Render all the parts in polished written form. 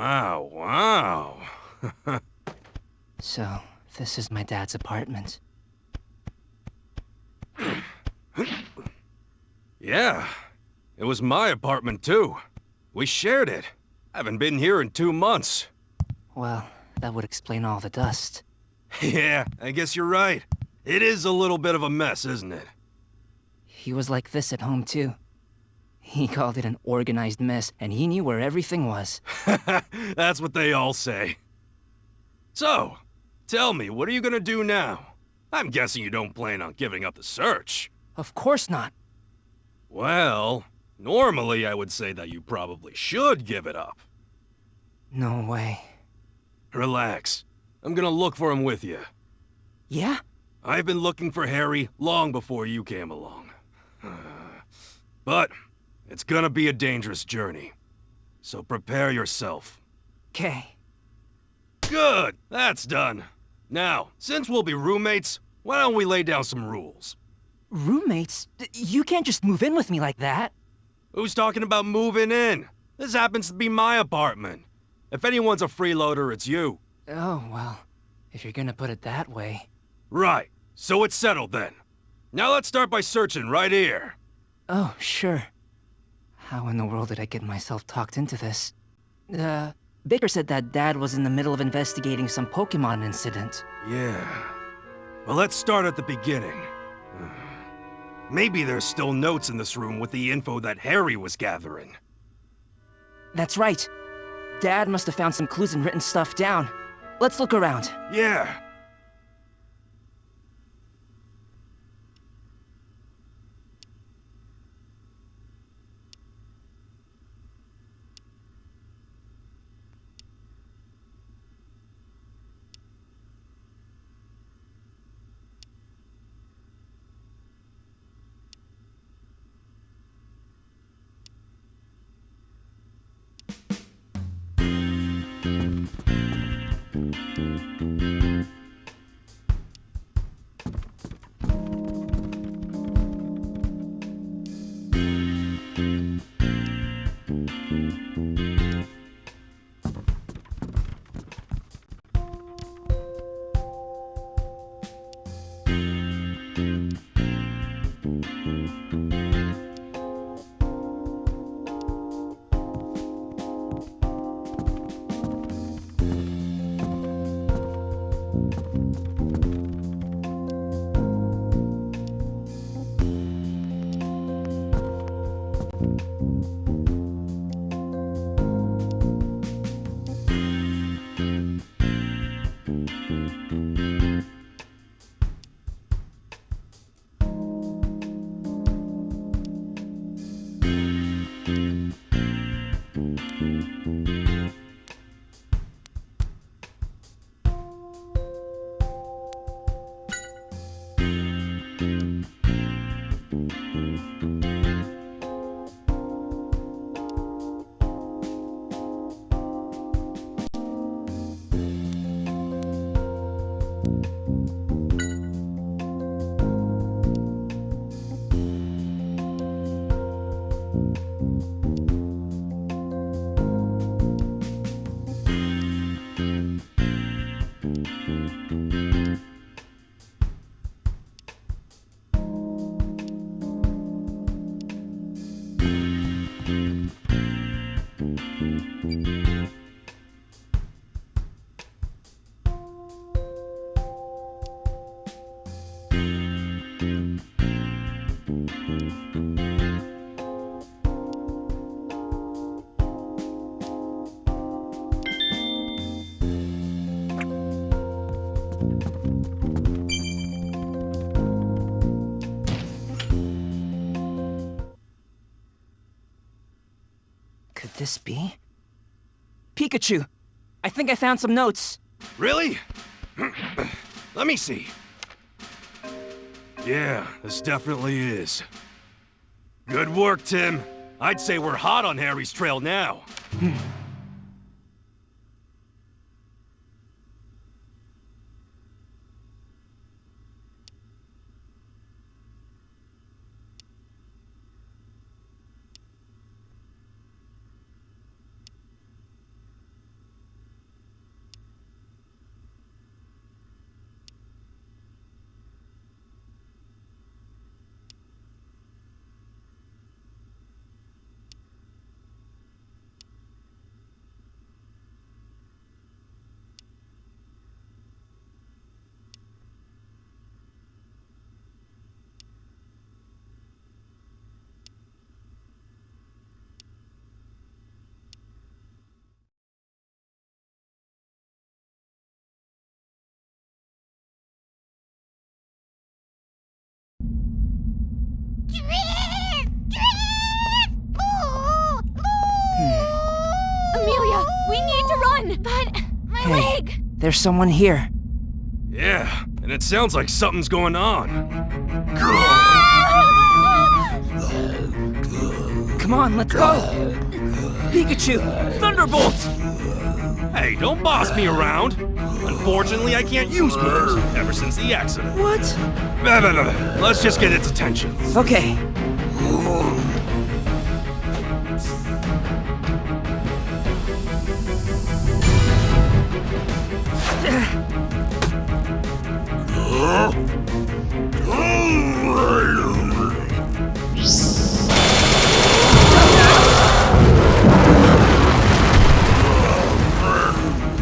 Wow, wow. So, this is my dad's apartment. Yeah, it was my apartment too. We shared it. Haven't been here in 2 months. Well, that would explain all the dust. Yeah, I guess you're right. It is a little bit of a mess, isn't it? He was like this at home too. He called it an organized mess, and he knew where everything was. That's what they all say. So, tell me, what are you gonna do now? I'm guessing you don't plan on giving up the search. Of course not. Well, normally I would say that you probably should give it up. No way. Relax. I'm gonna look for him with you. Yeah? I've been looking for Harry long before you came along. But it's gonna be a dangerous journey. So prepare yourself. 'Kay. Good! That's done. Now, since we'll be roommates, why don't we lay down some rules? Roommates? You can't just move in with me like that. Who's talking about moving in? This happens to be my apartment. If anyone's a freeloader, it's you. Oh, well, if you're gonna put it that way. Right. So it's settled then. Now let's start by searching right here. Oh, sure. How in the world did I get myself talked into this? Baker said that Dad was in the middle of investigating some Pokemon incident. Yeah. Well, let's start at the beginning. Maybe there's still notes in this room with the info that Harry was gathering. That's right. Dad must have found some clues and written stuff down. Let's look around. Yeah. Could this be? Pikachu! I think I found some notes. Really? Let me see. Yeah, this definitely is. Good work, Tim. I'd say we're hot on Harry's trail now. on! But my Hey. leg! There's someone here. Yeah, and it sounds like something's going on. Come on, let's go. Pikachu, Thunderbolt! Hey, don't boss me around. Unfortunately, I can't use moves ever since the accident. What? Let's just get its attention. Okay.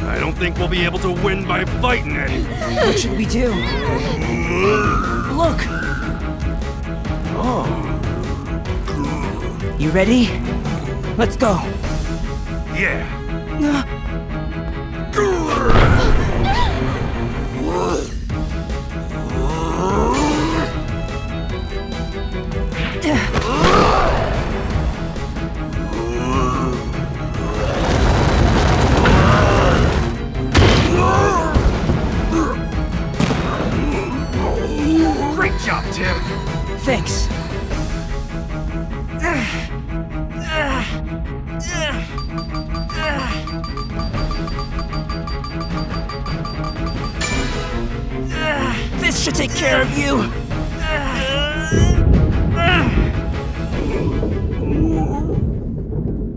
I don't think we'll be able to win by fighting it. What should we do? Look! Oh, You ready? Let's go. yeah. Great job, Tim. Thanks. This should take care of you.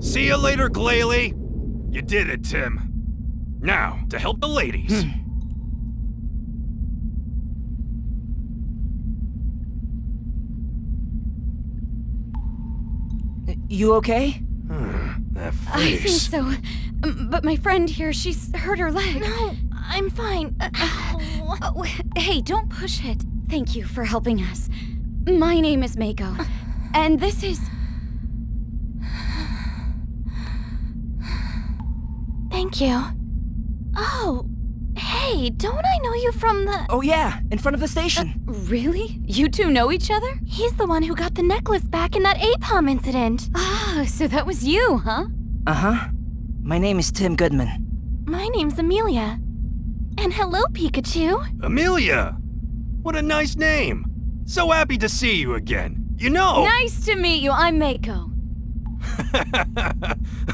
See you later, Glalie. You did it, Tim. Now, to help the ladies. You okay? That I think face. so. But my friend here, she's hurt her leg. No, I'm fine. Ow. Oh, hey, don't push it. Thank you for helping us. My name is Mako. And this is... Thank you. Oh, hey, don't I know you from the... Oh yeah, in front of the station. Really? You two know each other? He's the one who got the necklace back in that APOM incident. Ah, so that was you, huh? Uh-huh. My name is Tim Goodman. My name's Amelia. And hello, Pikachu. Amelia! What a nice name. So happy to see you again. You know... Nice to meet you. I'm Mako.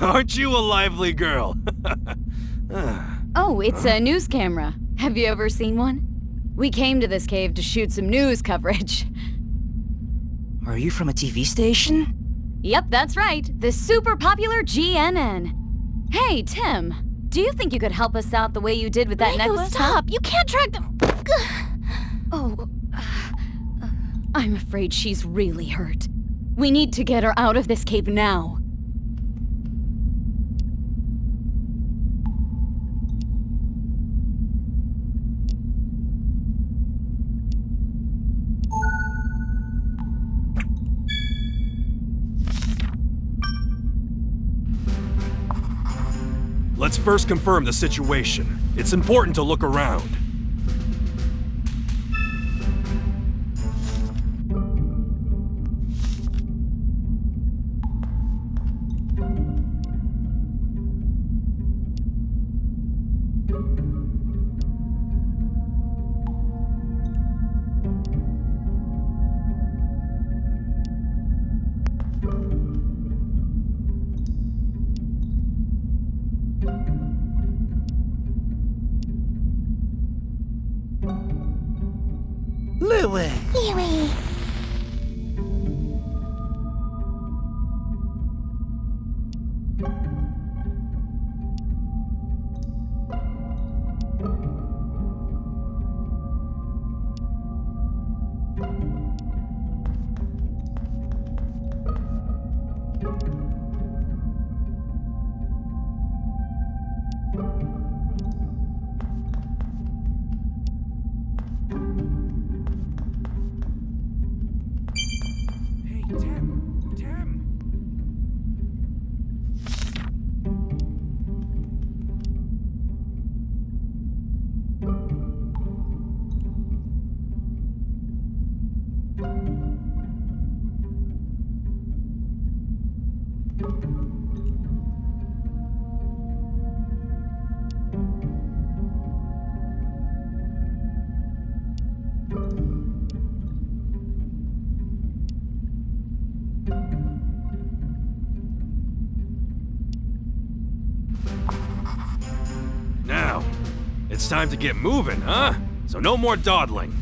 Aren't you a lively girl? Oh, it's a news camera. Have you ever seen one? We came to this cave to shoot some news coverage. Are you from a TV station? Yep, that's right. The super popular GNN. Hey, Tim. Do you think you could help us out the way you did with that Mako, necklace? stop. You can't track them. Oh, I'm afraid she's really hurt. We need to get her out of this cave now. Let's first confirm the situation. It's important to look around. Louie! Louie. Hey, Tim! Tim! Now, it's time to get moving, huh? So no more dawdling.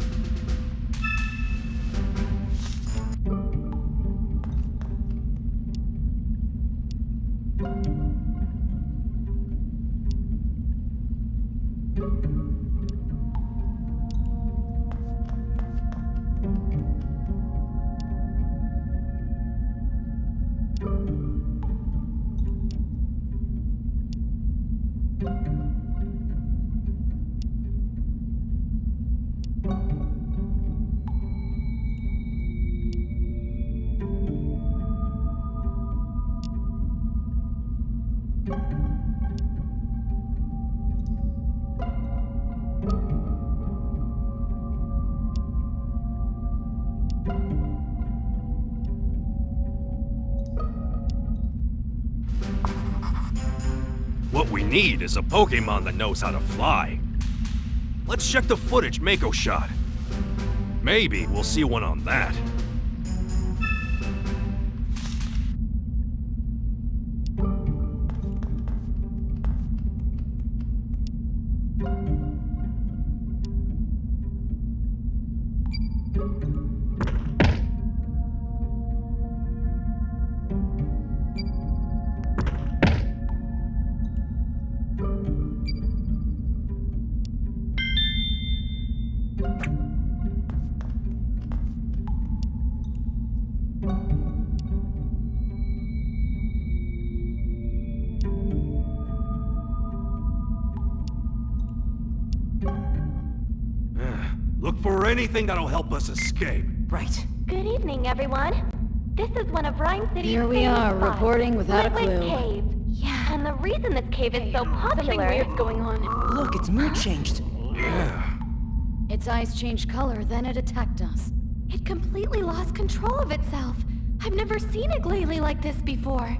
What we need is a Pokemon that knows how to fly. Let's check the footage Mako shot. Maybe we'll see one on that. Look for anything that'll help us escape. Right. Good evening, everyone. This is one of Rhyme City's Here we famous are, spots, reporting without a Litwick clue. Cave. Yeah. And the reason this cave is so popular... Something weird's going on. Look, its mood changed. Yeah. Its eyes changed color, then it attacked us. It completely lost control of itself. I've never seen a Glalie like this before.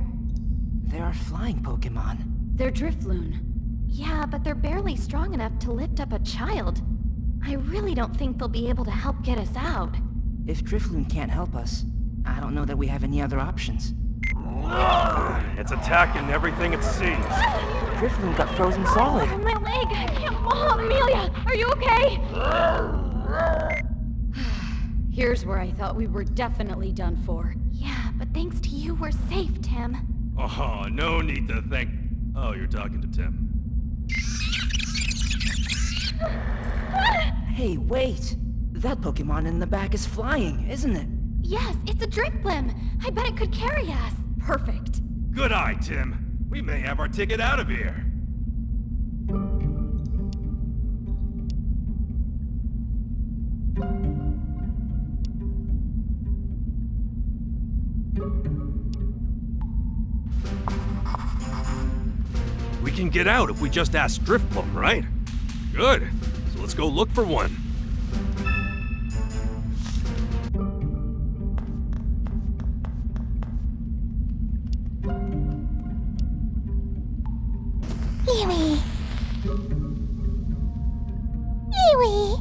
There are flying Pokemon. They're Drifloon. Yeah, but they're barely strong enough to lift up a child. I really don't think they'll be able to help get us out. If Drifloon can't help us, I don't know that we have any other options. It's attacking everything it sees. Drifloon got frozen solid. Oh, my leg! I can't... Oh, Amelia! Are you okay? Here's where I thought we were definitely done for. Yeah, but thanks to you, we're safe, Tim. Oh, no need to thank... Oh, you're talking to Tim. Hey, wait! That Pokemon in the back is flying, isn't it? Yes, it's a Drifblim. I bet it could carry us. Perfect. Good eye, Tim. We may have our ticket out of here. We can get out if we just ask Driftbloom, right? Good. So let's go look for one. Eewee. Eewee.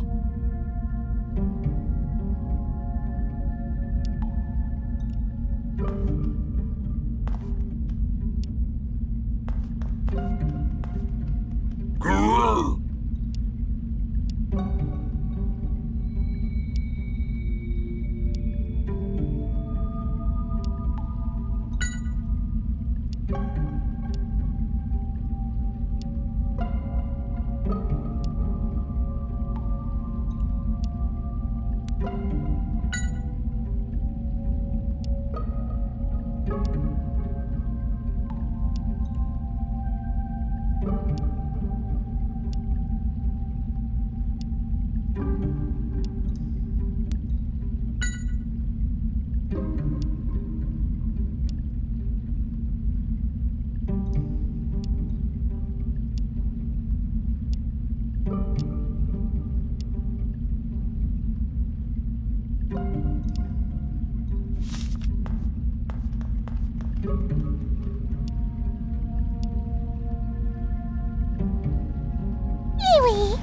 Eewee.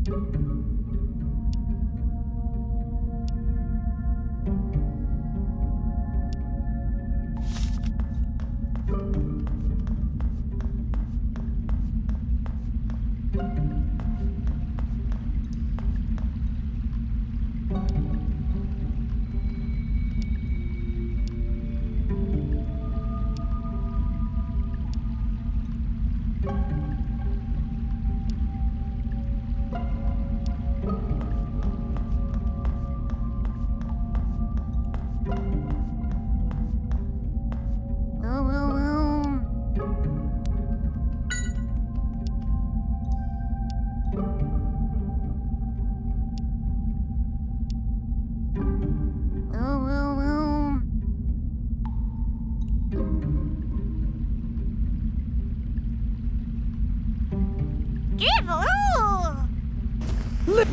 Lewis!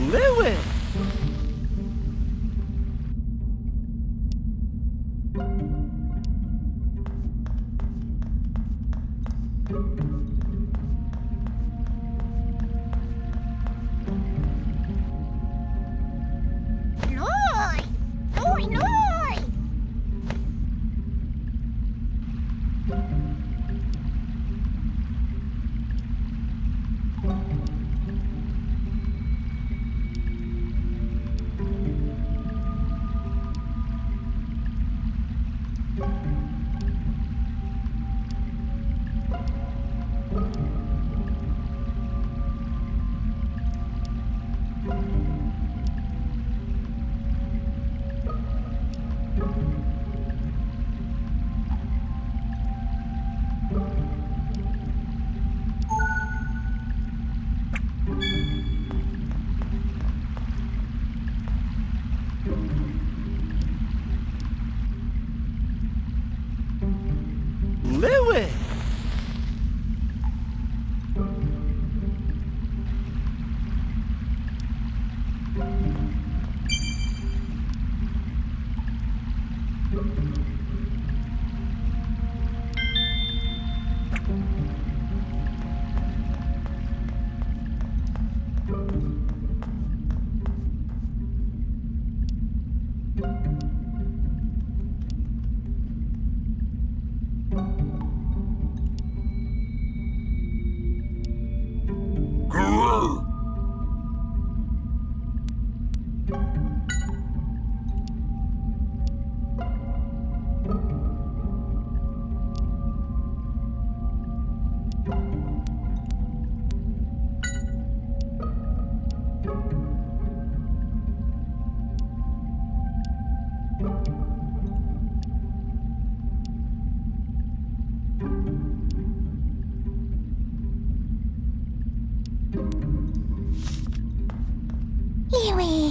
Lewis! Louie. Louie!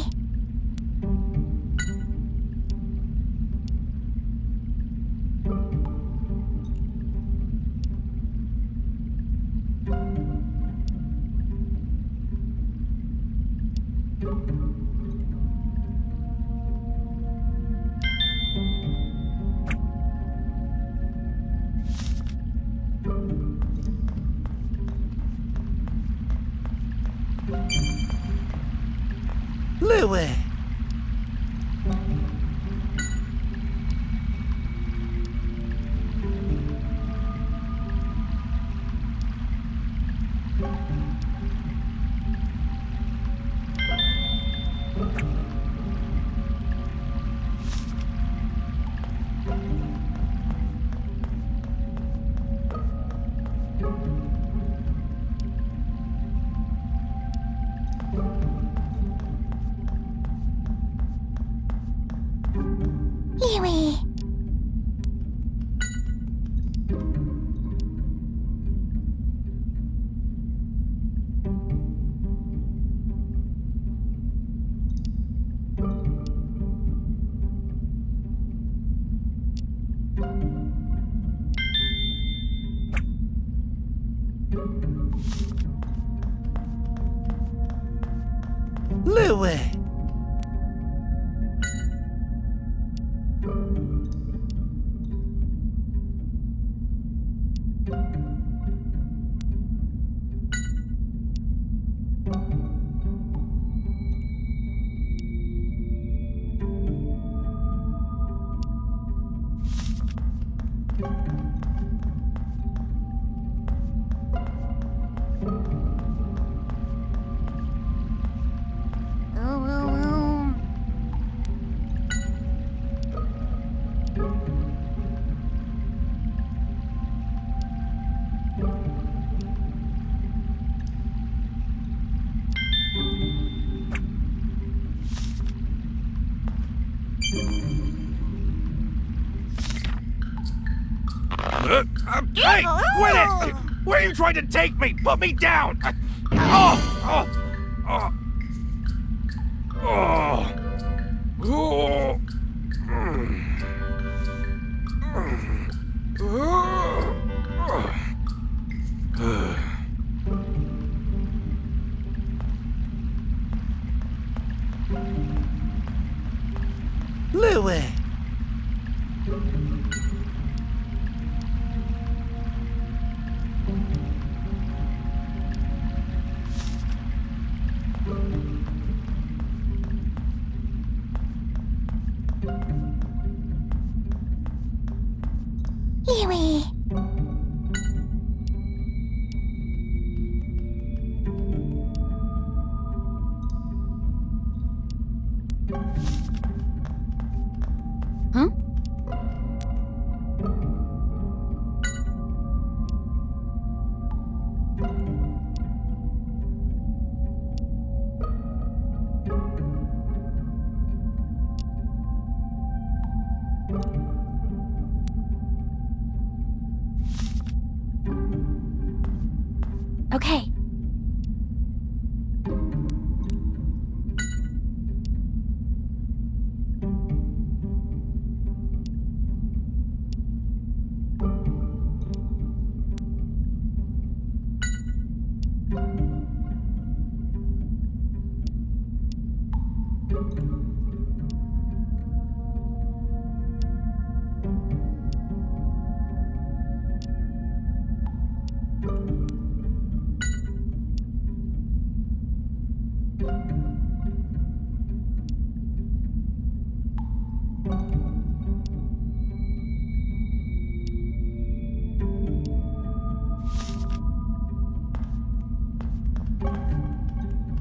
Louie. Louie! Hey, quit it! Where are you trying to take me? Put me down! Oh! Oh! Oh! Oh! Louie! Louie. Huh? Okay.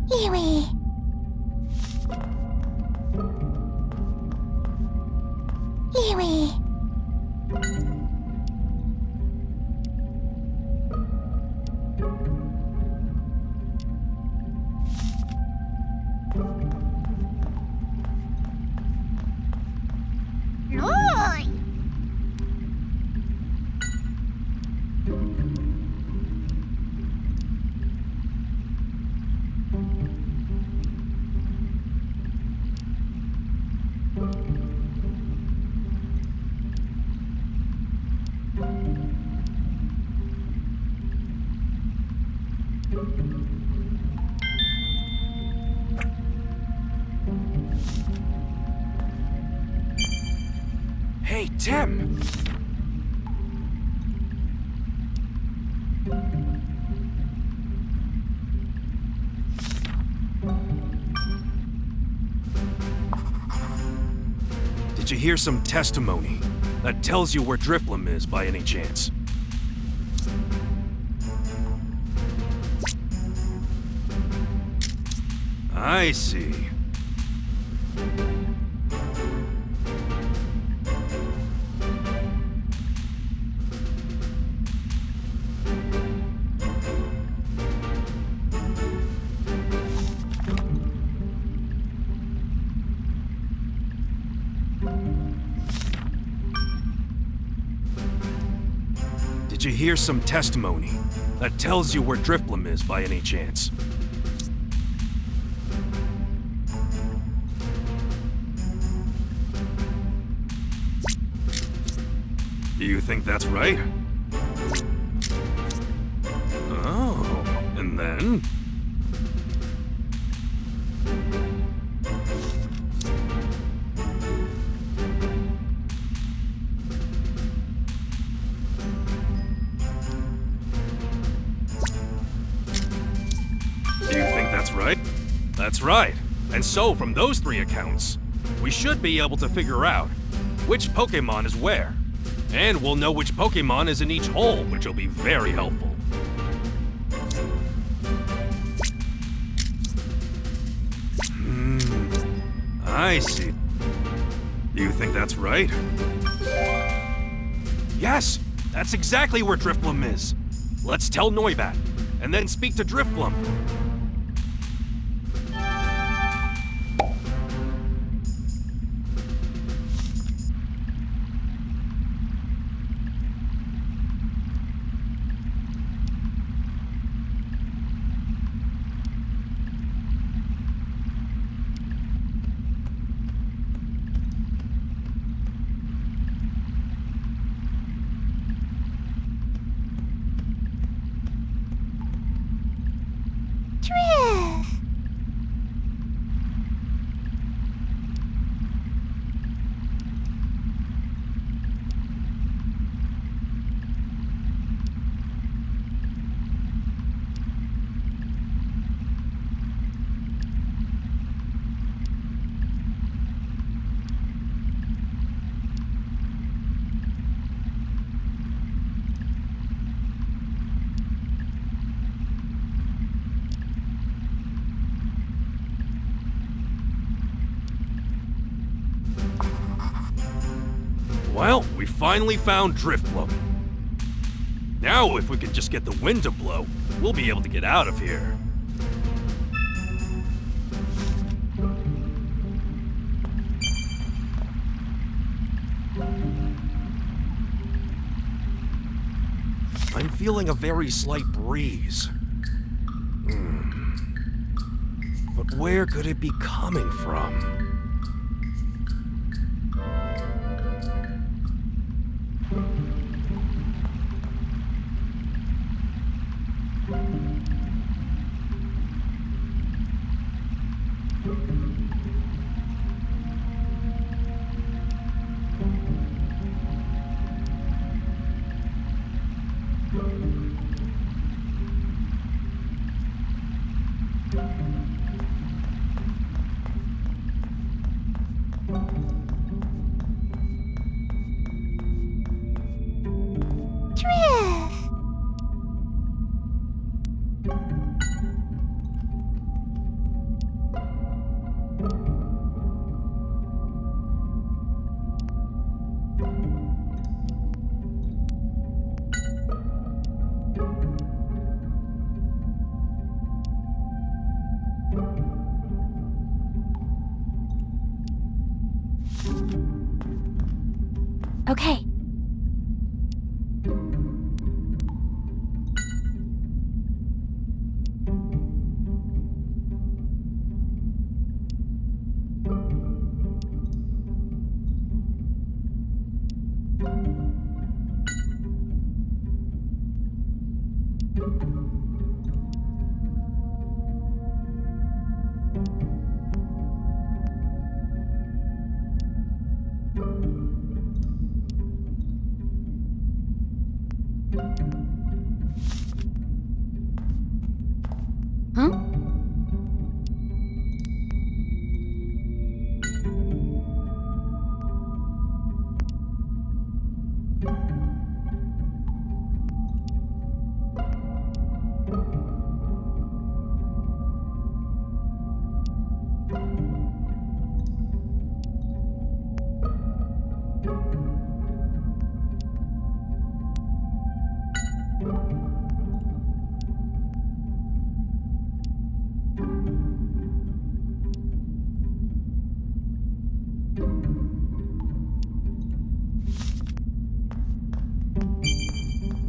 Louie. Louie. Hey, Tim! Did you hear some testimony that tells you where Drifblim is by any chance? I see. Did you hear some testimony that tells you where Drifblim is by any chance? Do you think that's right? Oh, and then? Do you think that's right? That's right. And so, from those three accounts, we should be able to figure out which Pokémon is where. And we'll know which Pokémon is in each hole, which will be very helpful. I see. Do you think that's right? Yes! That's exactly where Drifblim is. Let's tell Noibat, and then speak to Drifblim. Well, we finally found Driftbloom. Now, if we can just get the wind to blow, we'll be able to get out of here. I'm feeling a very slight breeze. But where could it be coming from? Drift. Okay. Huh?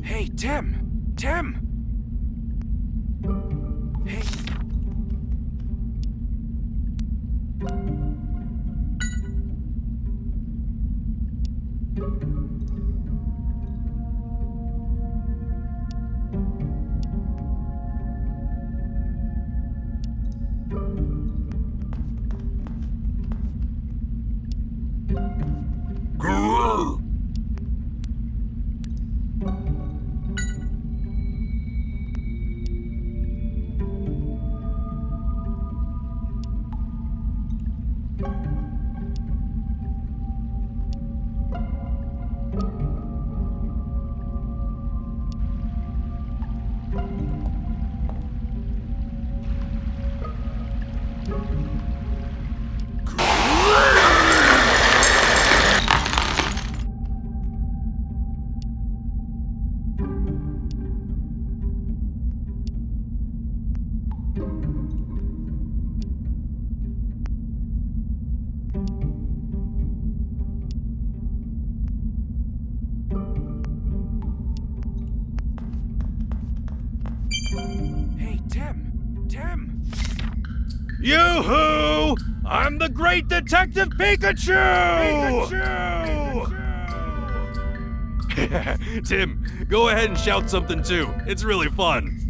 Hey, Tim! Tim! Hey. Grrr! Hey, Tim! Tim! Yoo-hoo! I'm the great detective Pikachu! Pikachu! Tim, go ahead and shout something too. It's really fun.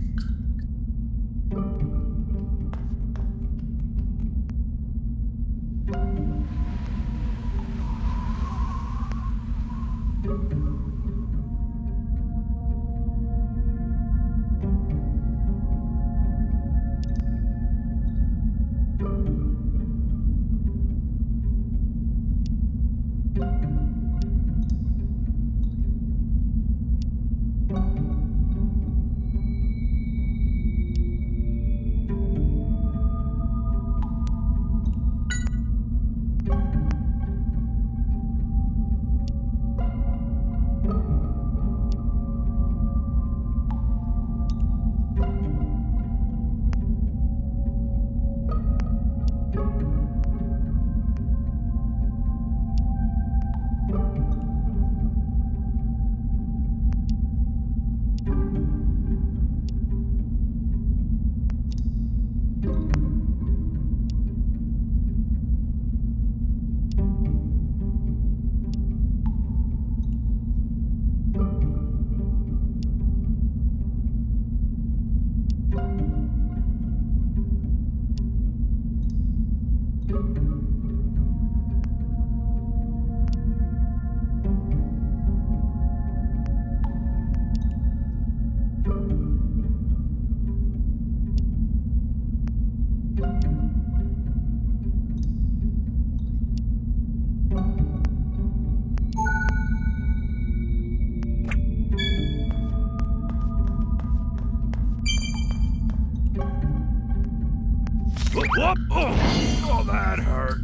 Whoop! Oh, that hurt.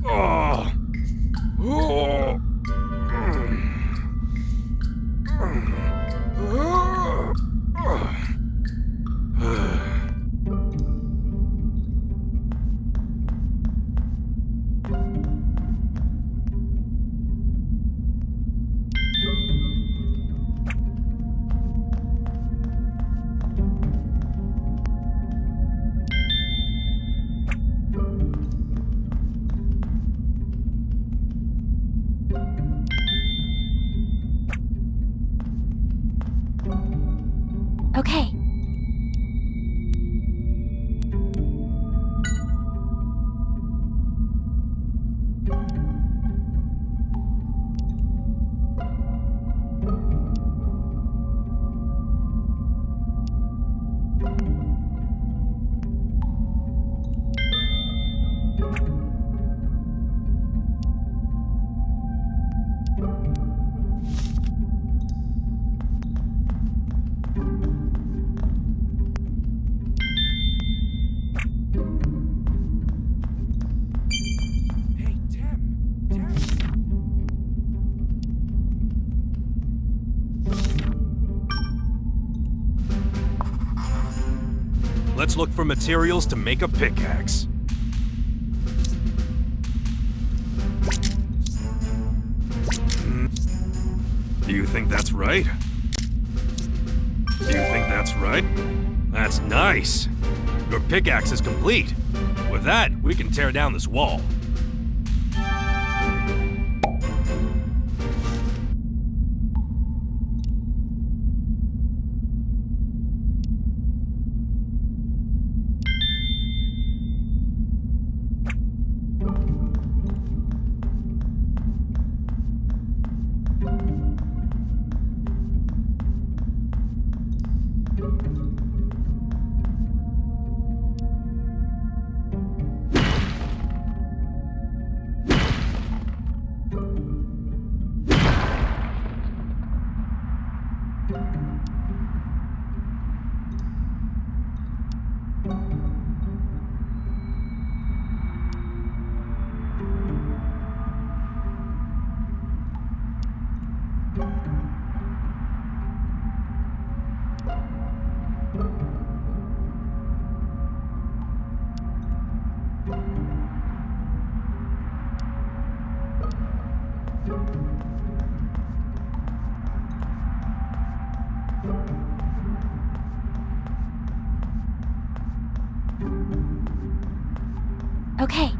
Oh. Oh. Okay. Hey, Tim. Let's look for materials to make a pickaxe. Do you think that's right? That's nice. Your pickaxe is complete. With that, we can tear down this wall. Okay.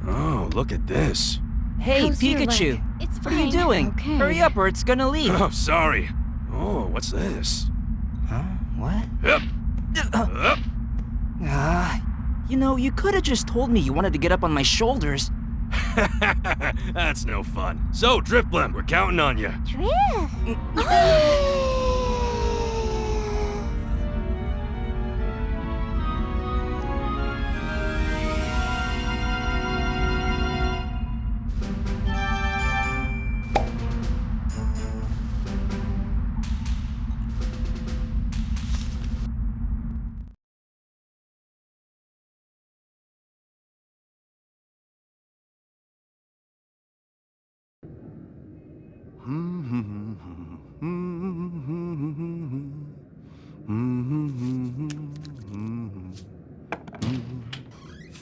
Oh, look at this. Hey, How's your Pikachu! leg? It's What are you fine. doing? Okay. Hurry up or it's gonna leak! Oh, sorry. Oh, what's this? Huh? What? Yep. Up. You know, you could have just told me you wanted to get up on my shoulders. That's no fun. So, Drifblim, we're counting on you.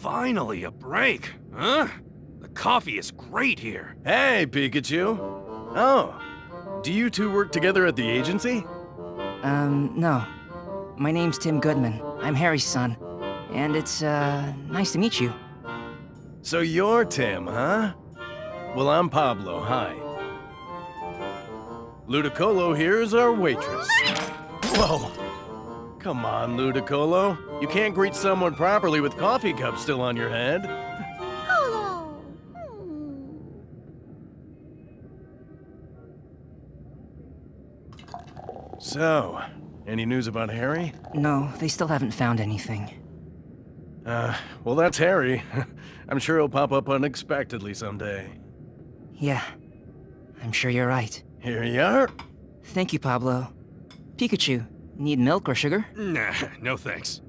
Finally, a break, huh? The coffee is great here. Hey, Pikachu. Oh, do you two work together at the agency? No. My name's Tim Goodman. I'm Harry's son. And it's, nice to meet you. So you're Tim, huh? Well, I'm Pablo, hi. Ludicolo here is our waitress. Whoa! Come on, Ludicolo. You can't greet someone properly with coffee cups still on your head. Hello. So, any news about Harry? No, they still haven't found anything. Well, that's Harry. I'm sure he'll pop up unexpectedly someday. Yeah. I'm sure you're right. Here you are. Thank you, Pablo. Pikachu, need milk or sugar? Nah, no thanks.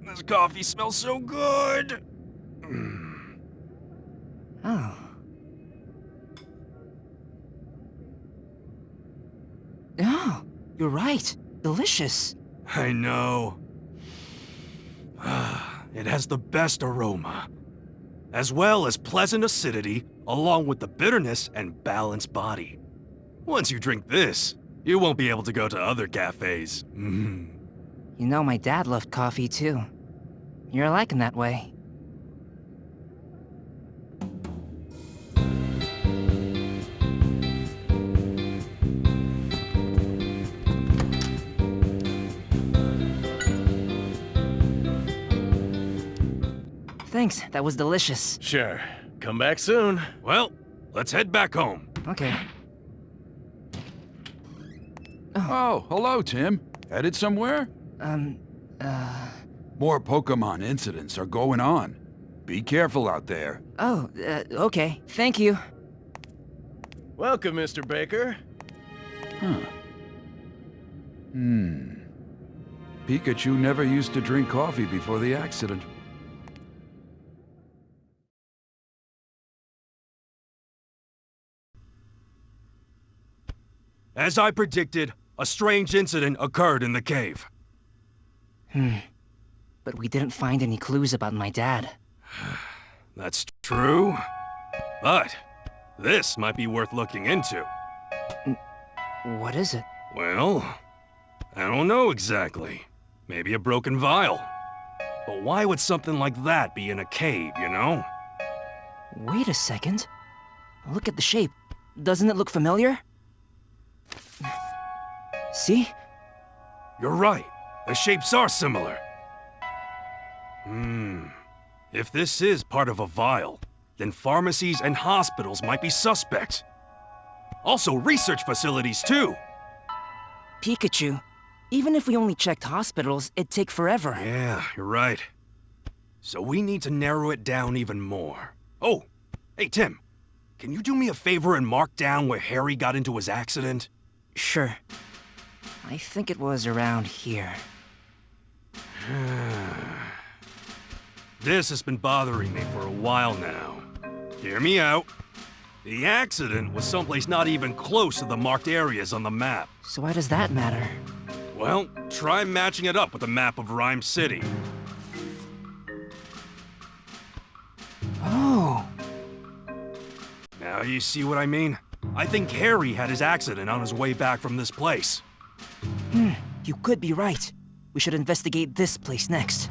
This coffee smells so good. Oh. Oh, you're right. Delicious. I know. It has the best aroma, as well as pleasant acidity, along with the bitterness and balanced body. Once you drink this, you won't be able to go to other cafes. You know, my dad loved coffee too. You're alike in that way. Thanks, that was delicious. Sure. Come back soon. Well, let's head back home. Okay. Oh, hello, Tim. Headed somewhere? More Pokemon incidents are going on. Be careful out there. Okay. Thank you. Welcome, Mr. Baker. Pikachu never used to drink coffee before the accident. As I predicted, a strange incident occurred in the cave. But we didn't find any clues about my dad. That's true. But this might be worth looking into. What is it? Well, I don't know exactly. Maybe a broken vial. But why would something like that be in a cave, you know? Wait a second. Look at the shape. Doesn't it look familiar? See? You're right. The shapes are similar. If this is part of a vial, then pharmacies and hospitals might be suspect. Also, research facilities, too. Pikachu, even if we only checked hospitals, it'd take forever. Yeah, you're right. So we need to narrow it down even more. Oh, hey, Tim. Can you do me a favor and mark down where Harry got into his accident? Sure. I think it was around here. This has been bothering me for a while now. Hear me out. The accident was someplace not even close to the marked areas on the map. So why does that matter? Well, try matching it up with a map of Rhyme City. Oh. Now you see what I mean? I think Harry had his accident on his way back from this place. You could be right. We should investigate this place next.